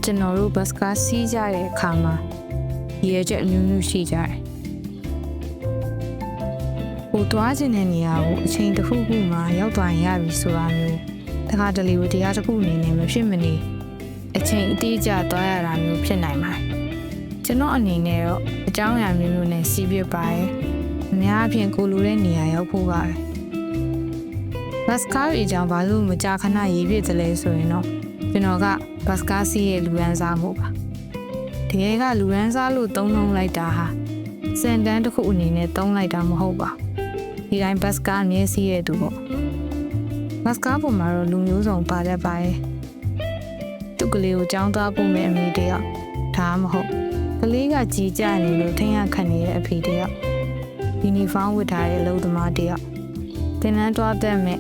ကျွန်တော်တို့ဘတ်စကားစီးကြတဲ့အခါမှာရည်ချက်အမျိုးမျိုးရှိကြတယ်ဟိုသွားခြင်းတဲ့နေရာကိုအချိန်တစ်ခုခုမှရောက်သွားရင်ရပြီဆိုတာမျိုးတခါတလေဝတရားတစ်ခုအနေနဲ့မဖြစ်မနေအချိန်အတိအကျသွားရတာမျိုးဖြစ်နိုင်ပါတယ်ကျွန်တော်အနေနဲ့တော့အကြောင်းအရာမျိုးမျိုးနဲ့စီးပြပါတယ်အများအပြားကိုလိုတဲ့နေရာရောက်ဖို့ပါပဲဘတ်စကားအကြောင်းဘာလို့မကြာခဏရေးပြတယ်လဲဆိုရင်တော့ကျွန်တော်ကဘတ်စကားစီးရဲ့လူရန်စားမှုပါတကယ်ကလူရန်စားလို့သုံးလုံးလိုက်တာဟာစင်တန်းတစ်ခုအနေနဲ့သုံးလိုက်တာမဟုတ်ပါဒီတိုင်းဘတ်စကားအမြဲစီးရဲ့သူပေါ့ဘတ်စကားပေါ်မှာတော့လူမျိုးစုံပါတတ်ပါတယ်သူကလေးကိုကြောင်းသားဖို့မဲ့အမေတယောက်ဒါမှမဟုတ်ကလေးကကြည်ကြနေလို့ထင်ရခန့်နေတဲ့အဖေတယောက်ယူနီဖောင်းဝတ်ထားတဲ့လုံသမားတယောက်တင်နန်းတွားတတ်မဲ့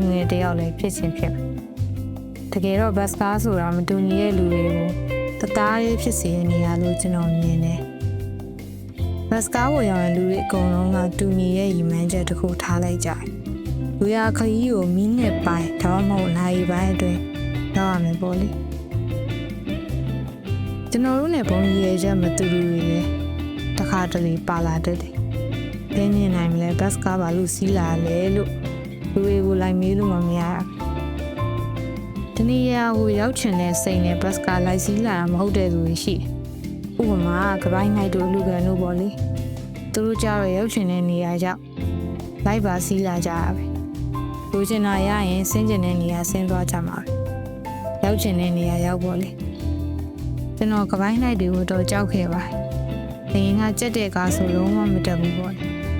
ငွေတယောက်လည်းဖြစ်ချင်းဖြစ်တကယ်တော့ဘတ်စကားဆိုတာမတူညီတဲ့လူတွေကိုတသားလေးဖြစ်စေနေရလို့ကျွန်တော်မြင်တယ်ဘတ်စကားကိုရောက်ရင်လူတွေအကုန်လုံးကတူညီရဲ့ရည်မှန်းချက်တစ်ခုထားလိုက်ကြတယ်လူရခရီးကိုမိနစ်ပိုင်းဒါမှမဟုတ်နာရီပိုင်းအတွင်းရောက်ရမယ်ပေါ့လေကျွန်တော်တို့နဲ့ဘုံရည်ချက်မတူလူတွေလည်းတခါတလေပါလာတတ်တယ်။ဘယ်မြင်နိုင်မလဲဘတ်စကားဘာလို့စီးလာလဲလို့လူတွေကိုလိုက်မေးလို့မမရဘူး။ဒီနေရာကိုရောက်ချင်တဲ့စိတ်နဲ့ဘတ်စကားလိုက်စီးလာတာမဟုတ်တဲ့သူတွေရှိတယ်။ဥပမာကပိုင်းနိုင်တို့လူကန်တို့ပေါ့လေ။သူတို့ကြတော့ရောက်ချင်တဲ့နေရာရောက်လိုက်ပါစီးလာကြတာပဲ။လူချင်တာရရင်ဆင်းကျင်တဲ့နေရာဆင်းသွားကြမှာပဲ။ရောက်ချင်တဲ့နေရာရောက်ပေါ့လေ။ကျွန်တော်ကပိုင်းလိုက်တွေကိုတော့ကြောက်ခဲ့ပါတယ်။အရင်ကကြက်တဲ့ကားဆိုလုံးဝမတက်ဘူးပေါ့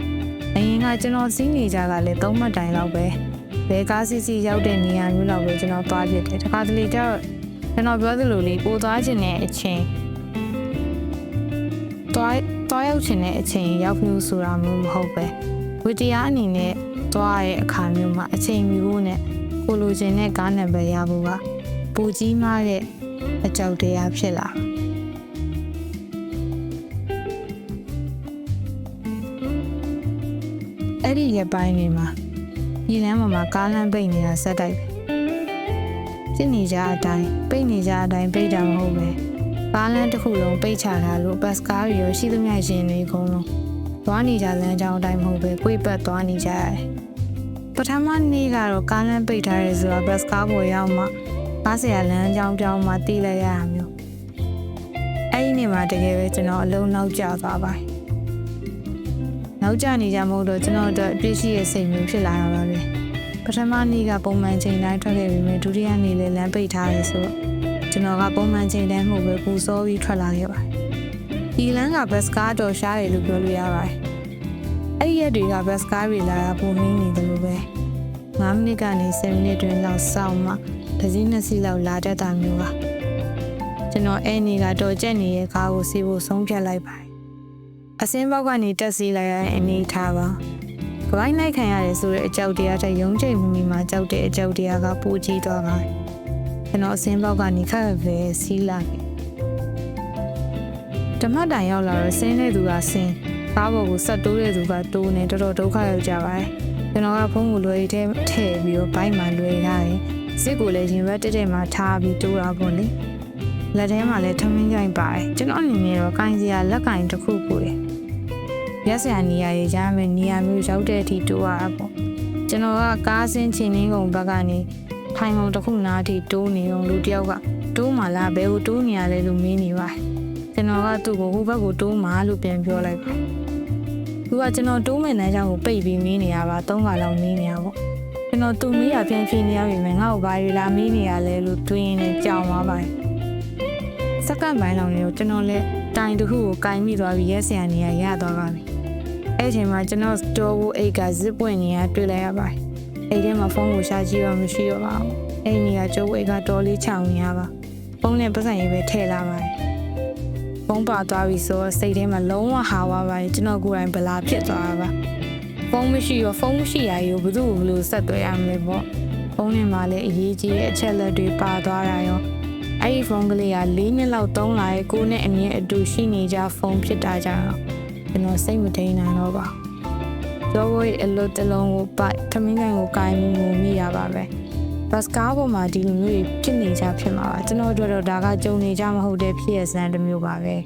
။အရင်ကကျွန်တော်စီးနေကြကလည်း3မှတ်တိုင်လောက်ပဲ။ဘယ်ကားစီးရောက်တဲ့နေရာမျိုးလောက်ပဲကျွန်တော်သွားဖြစ်တယ်။တခါတလေကျတော့ကျွန်တော်ပြောသလိုလေးပိုသွားခြင်းနဲ့အချိန်သွားရောက်ခြင်းနဲ့အချိန်ရောက်လို့ဆိုတာမျိုးမဟုတ်ပဲ။ဝတ္တရားအနေနဲ့သွားတဲ့အခါမျိုးမှာအချိန်မီဖို့နဲ့ကိုလိုချင်တဲ့ကားနံပါတ်ရဖို့ကပူကြီးမားတဲ့အကြောက်တရားဖြစ်လာအဲ့ဒီရပိုင်းတွေမှာဒီလမ်းပေါ်မှာကားလမ်းပိတ်နေတာဆက်တိုက်ပဲဖြစ်နေကြအတိုင်းပိတ်နေကြအတိုင်းပိတ်တာမဟုတ်ပဲကားလမ်းတစ်ခုလုံးပိတ်ချတာလို့ဘတ်စကားတွေရောရှိသမျှရှင်တွေအကုန်လုံးသွားနေကြလမ်းကြောင်းအတိုင်းမဟုတ်ပဲကိုယ်ပတ်သွားနေကြရတယ်ပထမနေ့ကတော့ကားလမ်းပိတ်ထားရဲဆိုတော့ဘတ်စကားပေါ်ရောက်မှကားဆရာလမ်းကြောင်းပြောင်းမှတီးလိုက်ရတာမျိုးအဲ့ဒီနေ့မှာတကယ်ပဲကျွန်တော်အလုံးနောက်ကျသွားပါတယ်နောက်ကျနေကြမဟုတ်တော့ကျွန်တော်တို့အပြည့်ရှိရဲ့စိတ်မျိုးဖြစ်လာတာပါပဲပထမနေ့ကပုံမှန်ချိန်တိုင်းထွက်ခဲ့ပြီးမြဲဒုတိယနေ့လည်းလမ်းပိတ်ထားရဲဆိုတော့ကျွန်တော်ကပုံမှန်ချိန်တိုင်းမဟုတ်ပဲပူစောပြီးထွက်လာခဲ့ပါတယ်ဒီလမ်းကဘတ်စကားတော်ရှားတယ်လို့ပြောလို့ရပါတယ်အဲ့ဒီရက်တွေကဘတ်စကားတွေလာတာပုံမင်းနေတယ်လို့ပဲ9မိနစ်ကနေ10မိနစ်တွင်လောက်စောင့်မှတစ်စီးနှစ်စီးလောက်လာတတ်တာမျိုးပါကျွန်တော်အဲ့နေကတော်ကျက်နေတဲ့ကားကိုစီးဖို့ဆုံးဖြတ်လိုက်ပါတယ်အစင်းဘောက်ကနေတက်စီးလိုက်ရတဲ့အနေထားပါကပိုင်းလိုက်ခံရတယ်ဆိုတဲ့အကြောက်တရားတဲ့ရုံးချိန်မိမှာကြောက်တဲ့အကြောက်တရားကပူကြီးသွားပါတယ်ကျွန်တော်အစင်းဘောက်ကနေခက်ပဲစီးလာခဲ့ဓမ္မတိုင်ရောက်လာတော့ဆင်းတဲ့သူကဆင်းကားပေါ်ကိုဆက်တိုးတဲ့သူကတိုးနေတော်တော်ဒုက္ခရောက်ကြပါတယ်ကျွန်တော်ကဖုန်းကိုလွှဲထည့်ပြီးတော့ဘိုက်မှာလွှဲရတယ်စစ်ကိုလည်းရင်ဘတ်တက်မှာထားပြီးတိုးတာပေါ့လေလက်ထဲမှာလည်းထမင်းကြိုင်ပါတယ်ကျွန်တော်အနေနဲ့တော့ကိုင်းစရာလက်ကင်တစ်ခုကိုရက်စရာနေရာရေးရမယ်နေရာမျိုးရောက်တဲ့အထိတိုးရတာပေါ့ကျွန်တော်ကကားစင်းချင်းင်းကုန်ဘက်ကနေထိုင်ကုန်တစ်ခုနားအထိတိုးနေအောင်လူတယောက်ကတိုးမှလားဘယ်ကိုတိုးနေရလဲလို့မေးနေပါတယ်ကျွန်တော်ကသူ့ကိုဟိုဘက်ကိုတိုးမှလို့ပြန်ပြောလိုက်ပါသူကကျွန်တော်တိုးမဲ့လမ်းကြောင်းကိုပိတ်ပြီးမေးနေရပါ3ခါလောက်မေးနေရပေါ့ကျွန်တော်သူ့မေးရပြန်ဖြေနေရပြီမယ်ငါ့ကိုဘာတွေလာမေးနေရလဲလို့တွေးရင်းနဲ့ကြောင်သွားပါတယ်စက္ကန့်ပိုင်းလောက်နေတော့ကျွန်တော်လည်းတိုင်တစ်ခုကိုကင်မိသွားပြီးရက်စရာနေရသွားပါပြီအဲ့ချိန်မှာကျွန်တော်စတိုးကိုအိတ်ကဇစ်ပွင့်နေရတွေ့လိုက်ရပါတယ်အဲ့ထဲမှာဖုန်းကိုရှာကြည့်တော့မရှိတော့ပါဘူးအဲ့နေကကျိုးအိတ်ကတော်လေးချောင်နေရပါဖုန်းနဲ့ပတ်စံရေးပဲထည့်လာပါတယ်ဖုန်းပါသွားပြီဆိုတော့စိတ်ထဲမှာလုံးဝဟာဝါပါတယ်ကျွန်တော်ကိုယ်တိုင်ဗလာဖြစ်သွားတာပါဖုန်းမရှိရဘယ်သူ့ကိုဘလို့ဆက်သွဲရမလဲပေါ့ဖုန်းထဲမှာလည်းအရေးကြီးတဲ့အချက်လက်တွေပါသွားတာရောအဲ့ဒီဖုန်းကလေးက4နှစ်လောက်သုံးလာရဲ့ကိုနဲ့အမြဲအတူရှိနေကြဖုန်းဖြစ်တာကြောင့်ကျွန်တော်စိတ်မထိန်နိုင်တော့ပါကျော်ဝေးအလွတ်တလုံးကိုပိုက်ထမင်းကိုကိုင်းမှုမိရပါပဲ ဘတ်ကားပေါ်မှာဒီလိုမျိုးဖြစ်နေကြဖြစ်မှာပါကျွန်တော်တို့တော့ဒါကကြုံနေကြမဟုတ်တဲ့ဖြစ်ရစမ်းတစ်မျိုးပါပဲ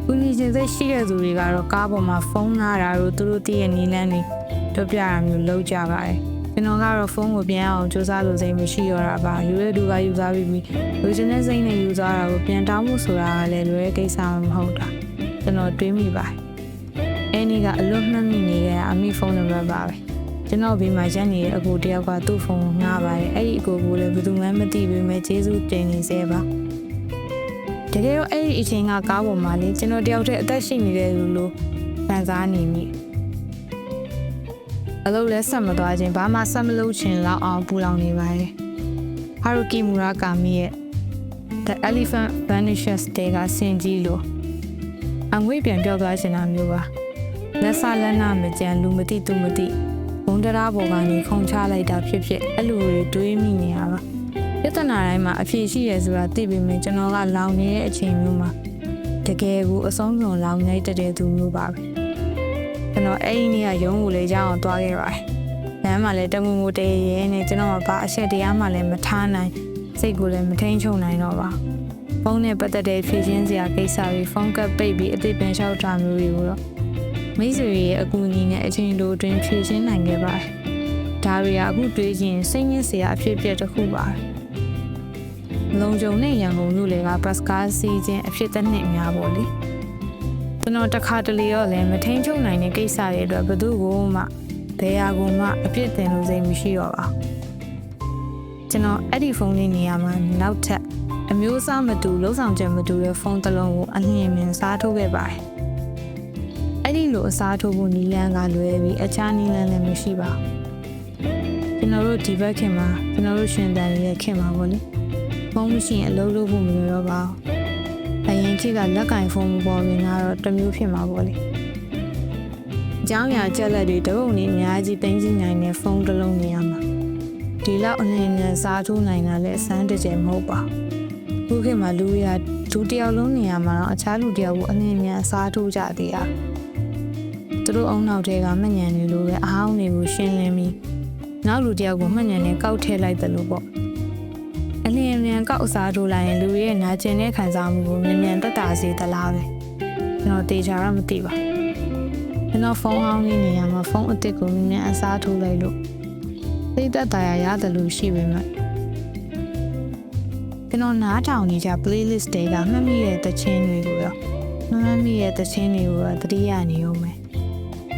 ဦးကြီးစိတ်ရှိတဲ့သူတွေကတော့ကားပေါ်မှာဖုန်းလာတာတို့သူတို့တည့်ရဲ့နီလန်းတွေတို့ပြတာမျိုးလုပ်ကြပါတယ်ကျွန်တော်ကတော့ဖုန်းကိုပြန်အောင်စူးစမ်းလို့စိတ်မရှိတော့တာပါယူရတူကယူစားပြီးလူချင်းတဲ့စိတ်နဲ့ယူစားတာကိုပြန်တောင်းဖို့ဆိုတာကလည်းလွယ်ကိစ္စမဟုတ်တာကျွန်တော်တွေးမိပါတယ်အဲ့ဒီကအလွတ်မှတ်မိနေတဲ့အမိဖုန်းနံပါတ်ပါပဲကျွန်တော်ဘေးမှာရက်နေတဲ့အကိုတယောက်ကသူ့ဖုန်းကိုငှားပါတယ်အဲ့ဒီအကိုကလည်းဘယ်သူမှမသိပေမဲ့ကျေးဇူးတင်နေစေပါတကယ်တော့အဲ့ဒီအချိန်ကကားပေါ်မှာလေကျွန်တော်တယောက်တည်းအသက်ရှိနေတဲ့လူလိုခံစားနေမိအလုပ်လဲဆက်မသွားခြင်းဘာမှဆက်မလုပ်ချင်လောက်အောင်ပူလောင်နေပါတယ်ဟာရူကီမူရာကာမီရဲ့ The Elephant Vanishes တဲ့ကစင်ကြီးလို့အငွေ့ပြန်ပြောက်သွားချင်တာမျိုးပါလက်ဆလက်နာမကြံလူမသိသူမသိဘုံတရားပေါ်ကနေခုံချလိုက်တာဖြစ်အဲ့လိုတွေးမိနေရပါပြဿနာတိုင်းမှာအဖြေရှိရဆိုတာသိပေမဲ့ကျွန်တော်ကလောင်နေတဲ့အချိန်မျိုးမှာတကယ်ကိုအဆုံးစွန်လောင်နေတတ်တဲ့သူမျိုးပါပဲကျွန်တော်အဲ့ဒီနေ့ကရုံးကိုလည်းကြောင်းအောင်သွားခဲ့ပါတယ်လမ်းမှာလည်းတမူမူတရေရဲနဲ့ကျွန်တော်ကဘာအချက်တရားမှလည်းမထားနိုင်စိတ်ကိုလည်းမထိန်ချုံနိုင်တော့ပါဖုန်းနဲ့ပတ်သက်တဲ့ဖြည့်ချင်းစရာကိစ္စတွေဖုန်းကပ်ပိတ်ပြီးအသိပင်လျှောက်တာမျိုးတွေကိုတော့မိတ်ဆွေရဲ့အကူအညီနဲ့အချိန်တိုအတွင်းဖြည့်ချင်းနိုင်ခဲ့ပါတယ်ဒါတွေကအခုတွေးရင်စိတ်ညစ်စရာအဖြစ်အပျက်တစ်ခုပါလုံခြုံတဲ့ရန်ကုန်မြို့လေကဘတ်ကားစီးခြင်းအဖြစ်တစ်နှစ်များပေါ့လေကျွန်တော်တစ်ခါတလေတော့လည်းမထိန်ချုံနိုင်တဲ့ကိစ္စတွေအတွက်ဘယ်သူ့ကိုမှဘယ်ဟာကိုမှအပြစ်တင်လို့စိတ်မရှိတော့ပါကျွန်တော်အဲ့ဒီဖုန်းလေးနေရာမှာနောက်ထပ်အမျိုးအစားမတူလုံးဆောင်ချက်မတူတဲ့ဖုန်းတစ်လုံးကိုအလျင်မြင်စားထုတ်ခဲ့ပါတယ်အဲ့ဒီလိုအစားထိုးဖို့နီလန်းကလွယ်ပြီးအခြားနီလန်းလည်းမရှိပါကျွန်တော်တို့ဒီဘက်ခင်မှာကျွန်တော်တို့ရှင်တန်ရဲ့ခင်မှာပေါ့လေဖုန်းမရှိရင်အလုပ်လုပ်ဖို့မလွယ်တော့ပါဘူးအရင်ခေတ်ကလက်ကင်ဖုန်းပေါ်ဝင်ကတော့တစ်မျိုးဖြစ်မှာပေါ့လေအကြောင်းအရာကြက်လက်တွေတပုတ်နေအများကြီးသိမ်းကြည့်နိုင်တဲ့ဖုန်းတစ်လုံးနေရာမှာဒီလောက်အလင်းနဲ့စားထိုးနိုင်တာလည်းအစမ်းတကျမဟုတ်ပါဘူးခုခေတ်မှာလူရဒုတယောက်လုံးနေရာမှာတော့အခြားလူတယောက်ကိုအလင်းမြန်စားထိုးကြသေးတာသူတို့အုံနောက်တွေကမှညံနေလို့ပဲအဟောင်းတွေကိုရှင်းလင်းပြီးနောက်လူတယောက်ကိုမှညံနေကောက်ထည့်လိုက်တယ်လို့ပေါ့အလင်းမြန်ကောက်အစားထိုးလိုက်ရင်လူရဲ့နာကျင်တဲ့ခံစားမှုကိုမြန်မြန်တက်တာစေသလားပဲကျွန်တော်တေချာတော့မသိပါကျွန်တော်ဖုန်းဟောင်းလေးနေရာမှာဖုန်းအစ်စ်ကိုမြန်မြန်အစားထိုးလိုက်လို့သိသက်တာရတယ်လို့ရှိပေမဲ့ကျွန်တော်နားထောင်နေကြ playlist တွေကမှတ်မိတဲ့သချင်းတွေကိုရောမှတ်မိတဲ့သချင်းတွေကိုသတိရနေအောင်မယ်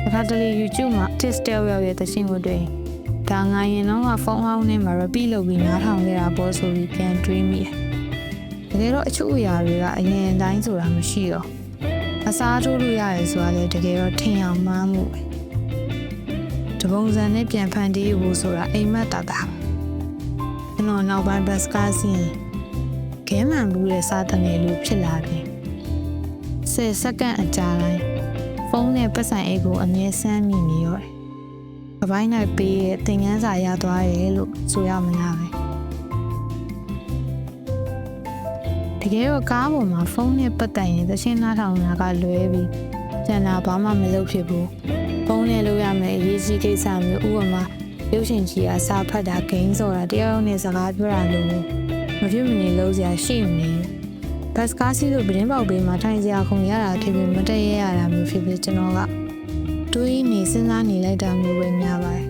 အခါတလေ YouTube မှာ TikTok ရောက်ရဲ့သချင်းကိုတွေ့ဒါငါရင်တော့ဖုန်းဟောင်းနဲ့မှာ repeat လုပ်ပြီးနားထောင်ခဲ့တာပေါ့ဆိုပြီးပြန်တွေးမိတယ်တကယ်တော့အချို့အရာတွေကအရင်တိုင်းဆိုတာမရှိတော့အစားထိုးလို့ရတယ်ဆိုတာလေတကယ်တော့ထင်အောင်မှန်းမှုပဲတပုံစံနဲ့ပြန်ဖန်တီးဖို့ဆိုတာအိမ်မက်တာတာကျွန်တော်နောက်ပိုင်းဘတ်ကားစီးခဲမှန်ဘူးတဲ့စားတဲ့လူဖြစ်လာပြီ10စက္ကန့်အကြာတိုင်းဖုန်းနဲ့ပတ်စံအိတ်ကိုအမြဲဆန်းမိနေရောတယ်။အပိုင်းလိုက်ပေးတဲ့သင်ခန်းစာရသွားတယ်လို့ဆိုရမလားပဲ။တကယ်တော့ကားပေါ်မှာဖုန်းနဲ့ပတ်သက်ရင်သချင်းနားထောင်တာကလွဲပြီးကျန်တာဘာမှမလုပ်ဖြစ်ဘူး။ဖုန်းနဲ့လုပ်ရမယ့်အရေးကြီးကိစ္စမျိုးဥပမာရုပ်ရှင်ကြီးအစားဖတ်တာဂိမ်းဆိုတာတယောက်နဲ့စကားပြောတာလို့မဖြစ်မနေလို့စရာရှိနေဘူး။ဘတ်ကားစီးလို့ပဒင်းပေါက်ပေးမှာထိုင်စရာခုံရတာဖြစ်ပြီးမတည့်ရရတာမျိုးဖြစ်ပြီးကျွန်တော်ကတွေးနေစဉ်းစားနေလိုက်တာမျိုးပဲများပါတယ်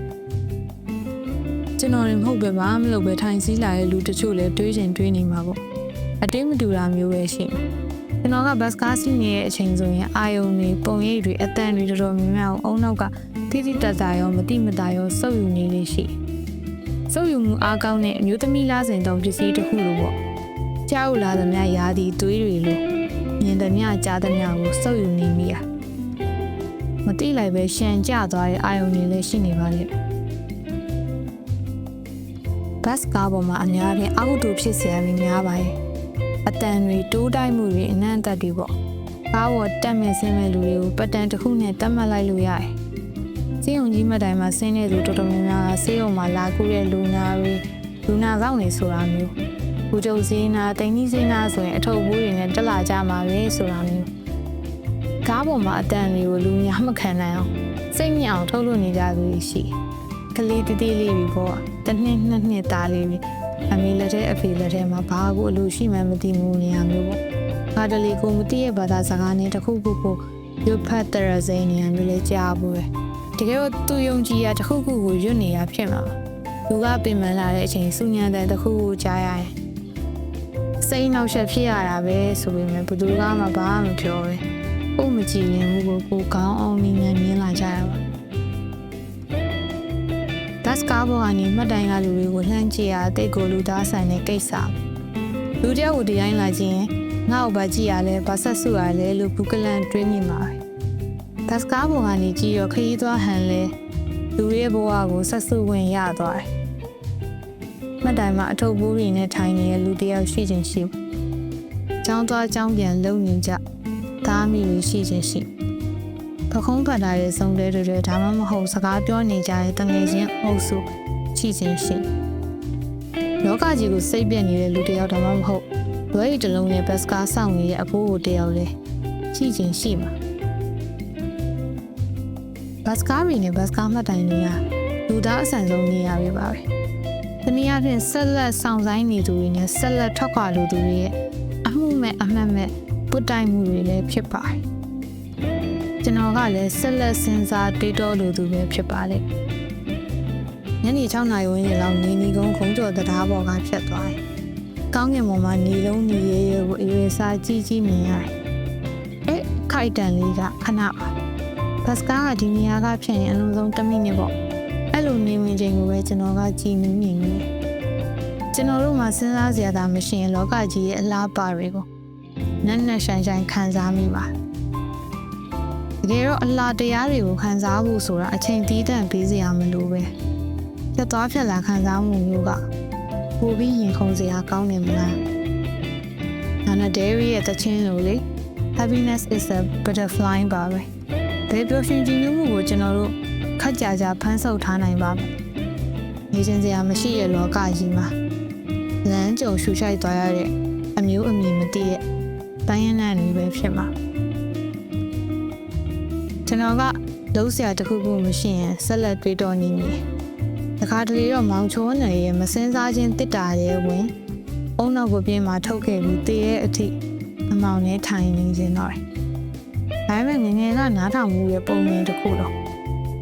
ကျွန်တော်လည်းမဟုတ်ပဲဘာမှမလုပ်ပဲထိုင်စည်းလာတဲ့လူတချို့လည်းတွေးချင်တွေးနေမှာပေါ့အတင်းမတူတာမျိုးပဲရှိကျွန်တော်ကဘတ်ကားစီးနေတဲ့အချိန်ဆိုရင်အာယုံတွေပုံရိပ်တွေအတန်တွေတော်တော်များများအုံနောက်ကတိတိတတ်တာရောမတိမတာရောစုပ်ယူနေလေးရှိစုပ်ယူမှုအားကောင်းတဲ့အမျိုးသမီးလားစဉ်တုံးပစ္စည်းတစ်ခုလိုပေါ့ကြောက်လာသမျှရာသီသွေးတွေလိုမြင်သမျှကြားသမျှကိုစုပ်ယူနေမိတာမတိလိုက်ပဲရှန်ကျသွားတဲ့အာယုံတွေလည်းရှိနေပါလေဘတ်ကားပေါ်မှာအများကြီးအောက်တူဖြစ်เสียရများပါရဲ့အတန်တွေတိုးတိုက်မှုတွေအနံ့တက်တွေပေါ့ကားပေါ်တက်မဲ့ဆင်းမဲ့လူတွေကိုပတ်တန်တစ်ခုနဲ့တတ်မှတ်လိုက်လို့ရတယ်စေယုံကြီးမတိုင်မှာဆင်းနေသူတော်တော်များများကစေယုံမှာလာကူတဲ့လူနာတွေလူနာကောက်နေဆိုတာမျိုးဘူကျုပ်စင်းနာတိန်ကြီးစင်းနာဆိုရင်အထုပ်ဘူးတွေနဲ့တက်လာကြမှာပဲဆိုတာမျိုးကားပေါ်မှာအတန်တွေကိုလူများမခံနိုင်အောင်စိတ်ညစ်အောင်ထုတ်လို့နေကြသူတွေရှိ ကလေးတတိလေးပြီးပေါ့တစ်နှစ်သားလေးပြီးအမေလက်ထဲအဖေလက်ထဲမှာဘာကိုအလိုရှိမှမသိဘူးနေရာမျိုးပေါ့ငါတလီကိုမသိရဲ့ဘာသာစကားနဲ့တစ်ခုခုကိုရွတ်ဖတ်တရစိနေရာမျိုးလေးကြားဖို့ပဲတကယ်တော့သူယုံကြည်ရတစ်ခုခုကိုရွတ်နေရဖြစ်မှာလူကပြင်ပန်းလာတဲ့အချိန်စူညံတဲ့တစ်ခုကိုကြားရရင်စိတ်နှောက်ယှက်ဖြစ်ရတာပဲဆိုပေမဲ့ဘယ်သူကမှဘာမှမပြောပဲကိုမကြည်လင်ဘူးကိုကောင်းအောင်မြင်လာကြရပါဒတ်ကားဘောကနေမှတ်တိုင်ကလူတွေကိုလှမ်းကြည့်ရတိတ်ကိုလူသားဆန်တဲ့ကိစ္စလူတယောက်ကိုဒီတိုင်းလာကြည့်ရင်ငါ့ကိုဘာကြည့်ရလဲဘာဆက်စုရလဲလို့ဘူးကလန်တွေးမိမှာပဲဒတ်ကားဘောကနေကြည့်ရခရီးသွားဟန်လဲလူရဲ့ဘဝကိုဆက်စုဝင်ရသွားတယ်မှတ်တိုင်မှာအထုပ်ဘူးတွေနဲ့ထိုင်နေတဲ့လူတယောက်ရှိချင်းရှိကျောင်းသွားကျောင်းပြန်လုံနေကြသားမိတွေရှိချင်းရှိပခုံးဖတ်တာရဲ့စုံတဲတွေဒါမှမဟုတ်စကားပြောနေကြတဲ့တငယ်ချင်းအုပ်စုရှိချင်းရှိလောကကြီးကိုစိတ်ပြက်နေတဲ့လူတယောက်ဒါမှမဟုတ်လွဲရီတလုံးနဲ့ဘတ်စကားစောင့်နေတဲ့အဖိုးကိုတယောက်လဲရှိချင်းရှိမှာဘတ်စကားတွေနဲ့ဘတ်စကားမှတ်တိုင်တွေကလူသားအဆန်ဆုံးနေရာတွေပါပဲတနည်းအားဖြင့်ဆက်လက်ဆောင်ဆိုင်နေသူတွေနဲ့ဆက်လက်ထွက်ခွာလူသူတွေရဲ့အမှုမဲ့အမှတ်မဲ့ပုတ်တိုင်မှုတွေလည်းဖြစ်ပါတယ်ကျွန်တော်ကလည်းဆက်လက်စဉ်းစားတွေးတောလိုသူပဲဖြစ်ပါလေညနေ6နာရီဝန်းကျင်လောက်နေကုန်းခုံးကျော်တရားပေါ်ကဖြတ်သွားတယ်ကောင်းကင်ပေါ်မှာနေလုံးနေရဲရဲကိုအရွယ်စားကြီးမြင်ရတယ်ခိုက်တန်လေးကခဏပါဘတ်စကားကဒီနေရာကဖြတ်ရင်အလုံးစုံ10မိနစ်ပေါ့အဲ့လိုနေဝင်ချိန်ကိုပဲကျွန်တော်ကကြည်မြင်နေတယ်ကျွန်တော်တို့မှာစဉ်းစားစရာသာမရှိရင်လောကကြီးရဲ့အလားပါတွေကိုနက်နက်ရှိုင်ခံစားမိပါတကယ်တော့အလားတရားတွေကိုခံစားဖို့ဆိုတာအချိန်တည်တံ့ပေးစရာမလိုပဲပြတ်သွားဖြတ်လာခံစားမှုမျိုးကပိုပြီးရင်ခုန်စရာကောင်းနေမလားနာနာဒယ်ရီရဲ့တခြင်းလိုလေ Happiness is a butterfly ပါပဲဘယ်ပြောရှင်ကြည်မှုကိုကျွန်တော်တို့ခက်ကြဖမ်းဆုပ်ထားနိုင်ပါမယ်နေချင်းစရာမရှိရဲ့လောကကြီးမှာလမ်းကြုံရှူရှိုက်သွားရတဲ့အမျိုးအမည်မသိတဲ့တိုင်းရင်းသားတွေပဲဖြစ်မှာကျွန်တော်ကလုံးစရာတစ်ခုခုမရှိရင်ဆက်လက်တွေးတောနေမိတခါတလေတော့မောင်ချိုးနယ်ရဲ့မစင်းစားခြင်းတစ်တာရဲ့ဝင်အုံနောက်ကိုပြင်းမှာထုတ်ခဲ့ပြီးတည်ရဲ့အထိအမောင်နဲ့ထိုင်နေခြင်းတော့ဒါပေမဲ့ငယ်ကနားထောင်မှုရဲ့ပုံမြင်တစ်ခုတော့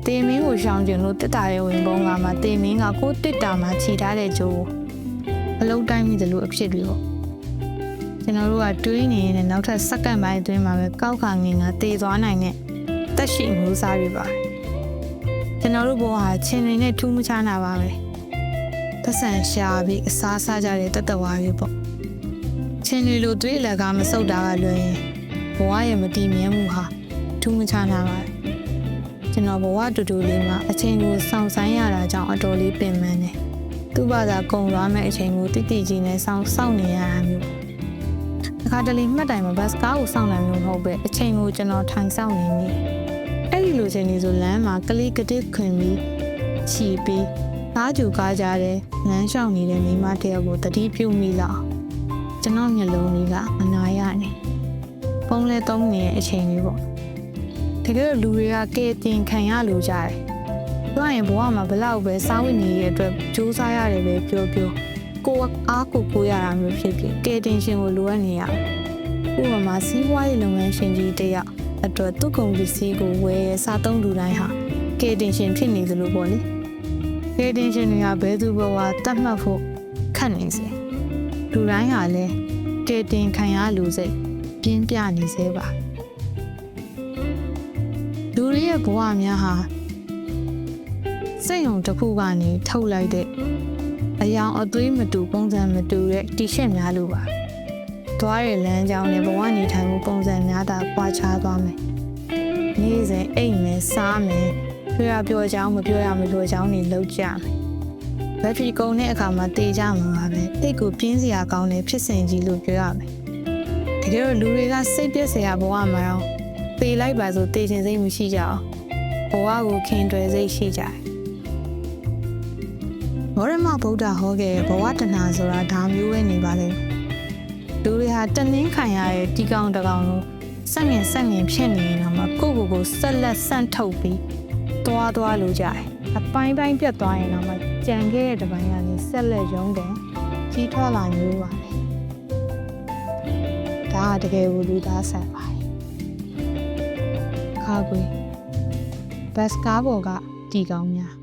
တေမင်းကိုရှောင်ကျင်လို့တစ်တာရဲ့ဝင်ပုံကမှတေမင်းကကိုတစ်တာမှာခြိထားတဲ့ကြိုးအလုံးတိုင်းမိတယ်လို့အဖြစ်တွေပေါ့ကျွန်တော်တို့ကတွေးနေရင်နောက်ထပ်စက္ကန့်ပိုင်းအတွင်းမှာပဲကောက်ခါငင်ကတေသွားနိုင်တဲ့တက်ရှိမျိုးစားတွေပါကျွန်တော်တို့ဘဝဟာချင်းတွေနဲ့ထူးမခြားနာပါပဲပတ်စံရှာပြီးအစားစားကြတဲ့တတဝါတွေပေါ့ချင်းတွေလိုတွေးလက်ကမစုတ်တာကလွယ်ရင်ဘဝရဲ့မတည်မြဲမှုဟာထူးမခြားနာပါကျွန်တော်ဘဝတူတူလေးမှာအချိန်ကိုစောင့်ဆိုင်ရတာကြောင့်အတော်လေးပင်ပန်းတယ်သူ့ဘာသာကုံသွားမဲ့အချိန်ကိုတိတိကြီးနဲ့စောင့်နေရတာမျိုးတခါတလေမှတ်တိုင်မှာဘတ်စကားကိုစောင့်နိုင်လို့မဟုတ်ပဲအချိန်ကိုကျွန်တော်ထိုင်စောင့်နေနေအဲ့ဒီလိုချိန်လေးဆိုလမ်းမှာကလေးကတစ်ခွင်ပြီးခြီးပြီးကားကြူကားကြတဲ့လမ်းလျှောက်နေတဲ့မိမတယောက်ကိုတတိပြုမိလောက်ကျွန်တော်မျက်လုံးလေးကအနာရနေပုံလဲသုံးနေတဲ့အချိန်လေးပေါ့တကယ်လူတွေကကဲတင်ခံရလို့ကြတယ်ပြောရင်ဘဝမှာဘလောက်ပဲစားဝတ်နေရတဲ့အတွက်ကြိုးစားရတယ်ပဲပြောကိုအားကိုရတာမျိုးဖြစ်ကဲတင်ရှင်ကိုလိုအပ်နေရတယ်ဥပမာစီးပွားရေးလုပ်ငန်းရှင်ကြီးတယောက်အတွက်သူ့ကုန်ပစ္စည်းကိုဝယ်စားသုံးလူတိုင်းဟာကဲတင်ရှင်ဖြစ်နေသလိုပေါ့လေကဲတင်ရှင်တွေကဘယ်သူဘဝတတ်မှတ်ဖို့ခက်နေစေလူတိုင်းဟာလည်းကဲတင်ခံရလူစိတ်ပြင်းပြနေစေပါလူတွေရဲ့ဘဝများဟာစိတ်ုံတစ်ခုကနေထုတ်လိုက်တဲ့အယောင်အသွေးမတူပုံစံမတူတဲ့တီရှပ်များလို့ပါသွားရလမ်းကြောင်းနဲ့ဘဝနေထိုင်မှုပုံစံများသာကွာခြားသွားမယ်နေ့စဉ်အိမ်မယ်စားမယ်ပြောကြောင်းမပြောရမပြောကြောင်းနေလောက်ကြမယ်ဘက်ထရီကုန်တဲ့အခါမှာတေးကြမှာပါပဲအိတ်ကိုပြင်းစရာကောင်းတဲ့ဖြစ်စဉ်ကြီးလို့ပြောရမယ်တကယ်တော့လူတွေကစိတ်ပြည့်စရာဘဝမှာတော့တေးလိုက်ပါဆိုတေးခြင်းစိတ်မရှိကြအောင်ဘဝကိုခင်တွယ်စိတ်ရှိကြတယ်ဘောရမဗုဒ္ဓဟောခဲ့ဘဝတဏှာဆိုတာဒါမျိုးပဲနေပါလေလူတွေဟာတနင်းခံရတဲ့တီကောင်တကောင်လို့ဆက်ငင်ဖြစ်နေရင်တော့ကိုဆက်လက်ဆန့်ထုတ်ပြီးသွားလို့ကြတယ် အပိုင်းပိုင်းပြတ်သွားရင်တော့မှကြံခဲ့တဲ့တစ်ပိုင်းကနေဆက်လက်ရုံးတယ်ကြီးထွားလာမျိုးပါလေဒါကတကယ်ကိုလူသားဆန်ပါတယ်ခါကွေဘတ်စကားဘော်ကတီကောင်းများ